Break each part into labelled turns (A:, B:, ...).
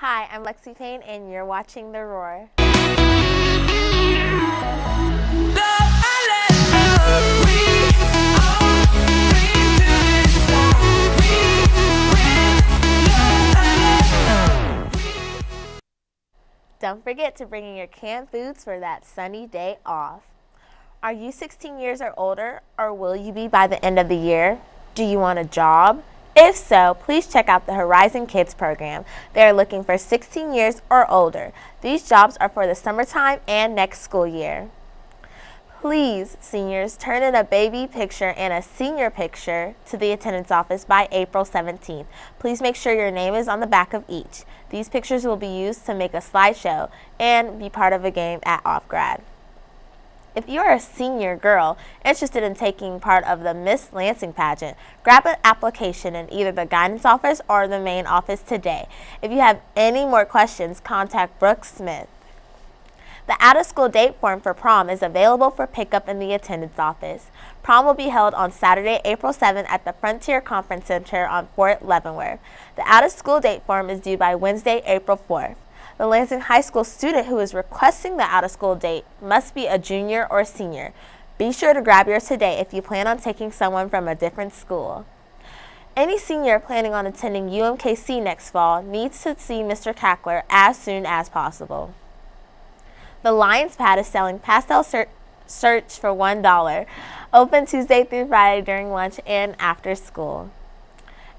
A: Hi, I'm Lexi Payne, and you're watching The Roar. Don't forget to bring in your canned foods for that sunny day off. Are you 16 years or older, or will you be by the end of the year? Do you want a job? If so, please check out the Horizon Kids program. They are looking for 16 years or older. These jobs are for the summertime and next school year. Please, seniors, turn in a baby picture and a senior picture to the attendance office by April 17th. Please make sure your name is on the back of each. These pictures will be used to make a slideshow and be part of a game at OffGrad. If you are a senior girl interested in taking part of the Miss Lansing pageant, grab an application in either the guidance office or the main office today. If you have any more questions, contact Brooke Smith. The out-of-school date form for prom is available for pickup in the attendance office. Prom will be held on Saturday, April 7th at the Frontier Conference Center on Fort Leavenworth. The out-of-school date form is due by Wednesday, April 4th. The Lansing High School student who is requesting the out-of-school date must be a junior or senior. Be sure to grab yours today if you plan on taking someone from a different school. Any senior planning on attending UMKC next fall needs to see Mr. Cackler as soon as possible. The Lions Pad is selling pastel shirts for $1, open Tuesday through Friday during lunch and after school.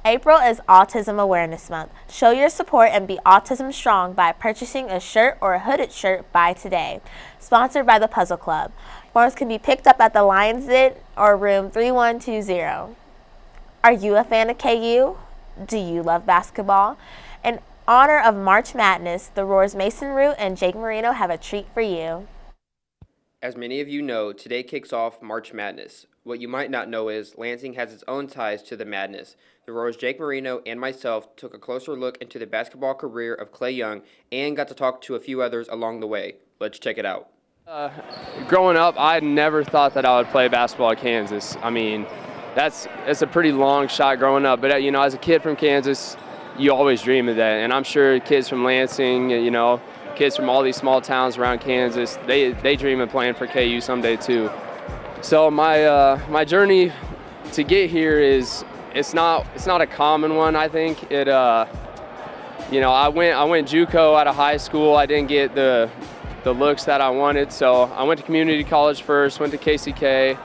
A: April is Autism Awareness Month. Show your support and be autism strong by purchasing a shirt or a hooded shirt by today. Sponsored by the Puzzle Club. Forms can be picked up at the Lions Den or room 3120. Are you a fan of KU? Do you love basketball? In honor of March Madness, the Roar's Mason Root and Jake Marino have a treat for you.
B: As many of you know, today kicks off March Madness. What you might not know is Lansing has its own ties to the madness. The Roar's Jake Marino and myself took a closer look into the basketball career of Clay Young and got to talk to a few others along the way. Let's check it out.
C: Growing up, I never thought that I would play basketball at Kansas. I mean, it's a pretty long shot growing up. But, you know, as a kid from Kansas, you always dream of that. And I'm sure kids from Lansing, you know, kids from all these small towns around Kansas, they dream of playing for KU someday too. So my journey to get here is it's not a common one. I think it you know, I went JUCO out of high school. I didn't get the looks that I wanted, so I went to community college first. Went to KCK.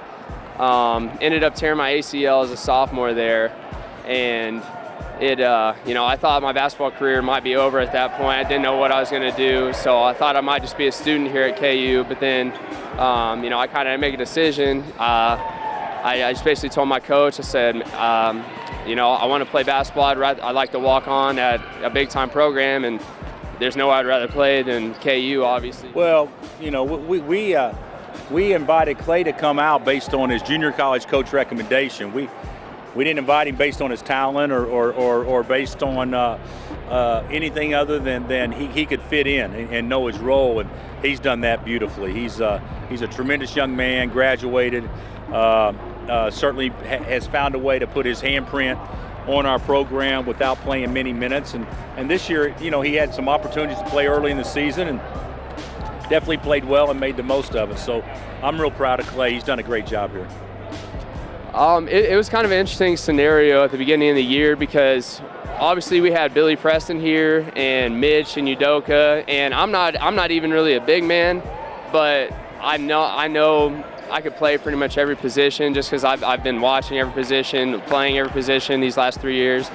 C: Ended up tearing my ACL as a sophomore there, and it you know, I thought my basketball career might be over at that point. I didn't know what I was going to do, so I thought I might just be a student here at KU. But then, you know, I kind of make a decision. I just basically told my coach, I said, you know, I want to play basketball. I'd like to walk on at a big-time program, and there's nowhere I'd rather play than KU, obviously.
D: Well, you know, we invited Clay to come out based on his junior college coach recommendation. We didn't invite him based on his talent or based on anything other than he could fit in and know his role, and he's done that beautifully. He's a tremendous young man, graduated, certainly has found a way to put his handprint on our program without playing many minutes. And this year, you know, he had some opportunities to play early in the season and definitely played well and made the most of it. So I'm real proud of Clay. He's done a great job here.
C: It was kind of an interesting scenario at the beginning of the year because obviously we had Billy Preston here and Mitch and Udoka, and I'm not even really a big man, but I know I could play pretty much every position just because I've been watching every position, playing every position these last 3 years.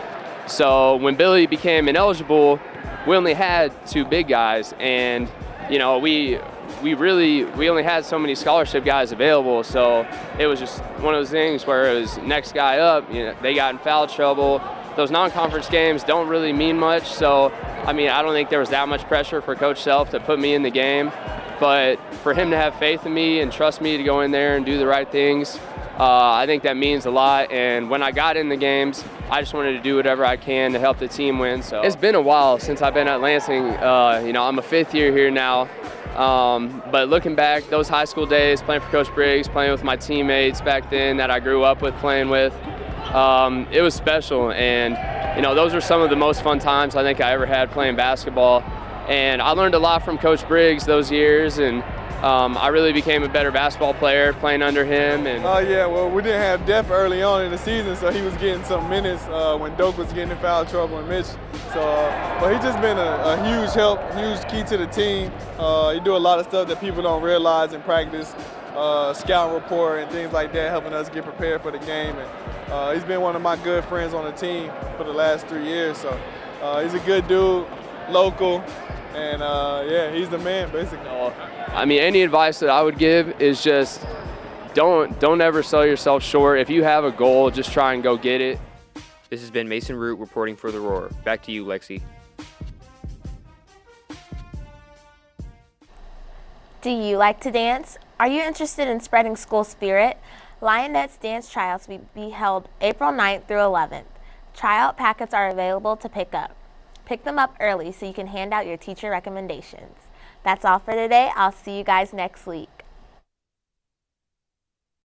C: So when Billy became ineligible, we only had two big guys, and you know, we only had so many scholarship guys available, so it was just one of those things where it was next guy up. You know, they got in foul trouble. Those non-conference games don't really mean much, so I mean, I don't think there was that much pressure for Coach Self to put me in the game, but for him to have faith in me and trust me to go in there and do the right things, I think that means a lot. And when I got in the games, I just wanted to do whatever I can to help the team win. So it's been a while since I've been at Lansing. You know, I'm a fifth year here now. But looking back, those high school days, playing for Coach Briggs, playing with my teammates back then that I grew up with playing with, it was special. And, you know, those are some of the most fun times I think I ever had playing basketball. And I learned a lot from Coach Briggs those years, and I really became a better basketball player playing under him. And
E: yeah, well, we didn't have depth early on in the season, so he was getting some minutes when Doak was getting in foul trouble and Mitch. So, but he's just been a huge help, huge key to the team. He do a lot of stuff that people don't realize in practice, scout report and things like that, helping us get prepared for the game. And he's been one of my good friends on the team for the last 3 years. So he's a good dude, local. And yeah, he's the man, basically.
C: I mean, any advice that I would give is just don't ever sell yourself short. If you have a goal, just try and go get it.
B: This has been Mason Root reporting for The Roar. Back to you, Lexi.
A: Do you like to dance? Are you interested in spreading school spirit? Lionettes Dance Tryouts will be held April 9th through 11th. Tryout packets are available to pick up. Pick them up early so you can hand out your teacher recommendations. That's all for today. I'll see you guys next week.